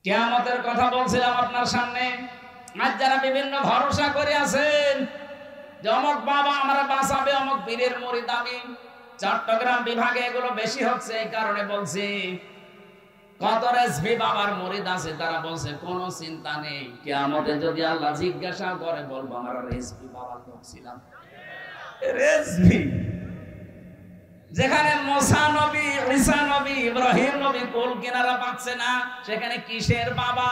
কিয়ামতের কথা বলছিলাম আপনার সামনে। আজ যারা বিভিন্ন ভরসা করে আছেন যে অমুক বাবা আমরা বাঁচাবে, অমুক পীরের মুরিদ আমি, চট্টগ্রাম বিভাগে এগুলো বেশি হচ্ছে, এই কারণে বলছি। কত রেজভি বাবার মুরিদ আছে, তারা বলছে কোনো চিন্তা নেই, কিয়ামতে যদি আল্লাহ জিজ্ঞাসা করে বলবো আমরা রেজভি বাবার লোক ছিলাম। রেজভি যেখানে মুসা নবী, ঈসা নবী, ইব্রাহিম নবী কোল কিনারা পাচ্ছে না, সেখানে কিসের বাবা?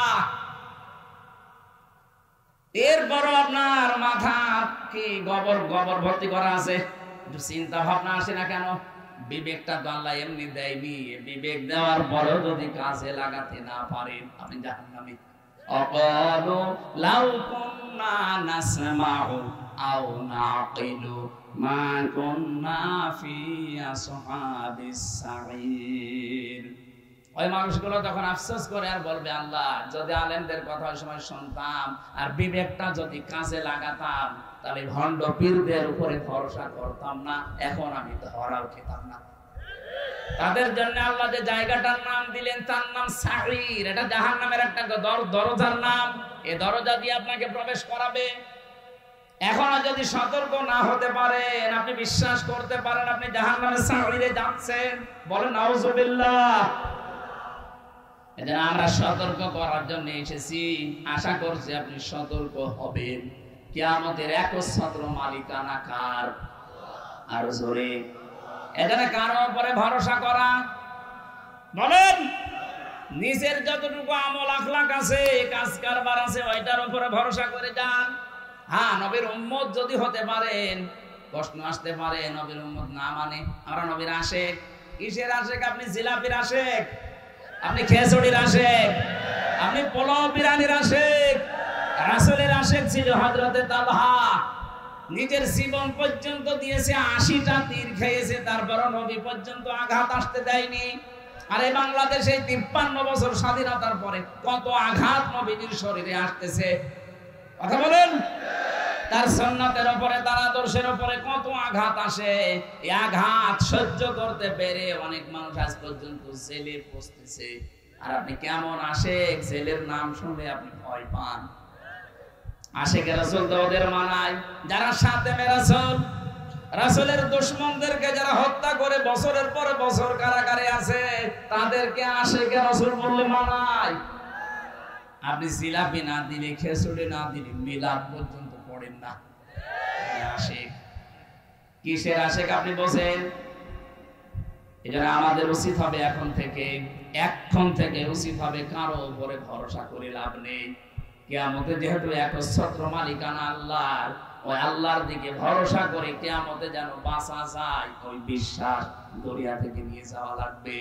এরপর আপনার মাথা কি গোবর ভর্তি করা আছে? একটু চিন্তা ভাবনা আসে না কেন? বিবেকটা তো আল্লাহ এমনি দেয়নি, বিবেক দেওয়ার পরেও যদি কাজে লাগাতে না পারেন আপনি জাহান্নামে। অকালু লাউ কুন্না নাসমাউ আও নাকিলু মা কুন্না ফি আসহাবিস সাঈর। ওই মানুষগুলো তখন আফসোস করে আর বলবে, আল্লাহ যদি আলেমদের কথা ওই সময় শুনতাম আর বিবেকটা যদি কাজে লাগাতাম, তাহলে ভণ্ড পীরদের উপরে ভরসা করতাম না, এখন আমি ধরাও খেতাম না। তাদের জন্য আল্লাহ যে জায়গাটার নাম দিলেন তার নাম সাঈর। এটা জাহান্নামের একটা দরজার নাম। এই দরজা দিয়ে আপনাকে প্রবেশ করাবে। এখনো যদি সতর্ক না হতে পারেন, আপনি বিশ্বাস করতে পারেন আপনি জাহান্নামের সাঈরে যাচ্ছেন, বলেন নাউজুবিল্লাহ। এজন্য আমরা সতর্ক করার জন্য এসেছি। আশা করছি আপনি সতর্ক হবেন। কিয়ামতের একচ্ছত্র মালিকানা কার? আর জোরে। এজন্য কার উপরে ভরসা করা? বলেন। নিজের যতটুকু আমল আখলাক আছে, কাজ কারবার আছে, ওইটার উপরে ভরসা করে যান। হ্যাঁ, নবীর উম্মত যদি হতে পারেন, প্রশ্ন আসতে পারে নবীর উম্মত না মানে আমরা নবীর আশেক। কিসের আশেক? আপনি জিলাপির আশেক, আপনি খেজুরির আশেক, আপনি পোলাও বিরিয়ানির আশেক। রাসূলের আশেক ছিল হযরতে তালহা। নিজের জীবন পর্যন্ত দিয়েছে, 80টা তীর খেয়েছে, তারপর নবী পর্যন্ত আঘাত আসতে দেয়নি। আর এই বাংলাদেশে 53 বছর স্বাধীনতার পরে কত আঘাত নবীর শরীরে আসতেছে, কথা বলেন। তার সুন্নাতের উপরে, তার আদর্শের উপরে কত আঘাত আসে। এই আঘাত সহ্য করতে পেরে অনেক মানুষ আজ পর্যন্ত জেলে পৌঁছতেছে। আর আপনি কেমন আশেক, জেলের নাম শুনলে আপনি ভয় পান। আশেকে রাসূল তো ওদের মানায় যারা সাতেমে রাসূল, রাসূলের দুশমনদেরকে যারা হত্যা করে বছরের পর বছর কারাগারে আছে, তাদেরকে আশেকে রাসূল বললে মানায়। আপনি জিলাপি না দিলে, খেজুরি না দিলে, মিলাদ পর্যন্ত পড়েন না। আশেক কিসের আশেক আপনি বলেন? এজন্য আমাদের উচিত হবে এখন থেকে উচিত হবে কারো উপরে ভরসা করে লাভ নেই। কিয়ামতে যেহেতু একচ্ছত্র মালিকানা আল্লাহর, ওই আল্লাহর দিকে ভরসা করে কিয়ামতে যেন বাঁচা যায়, ওই বিশ্বাস দরিয়া থেকে নিয়ে যাওয়া লাগবে।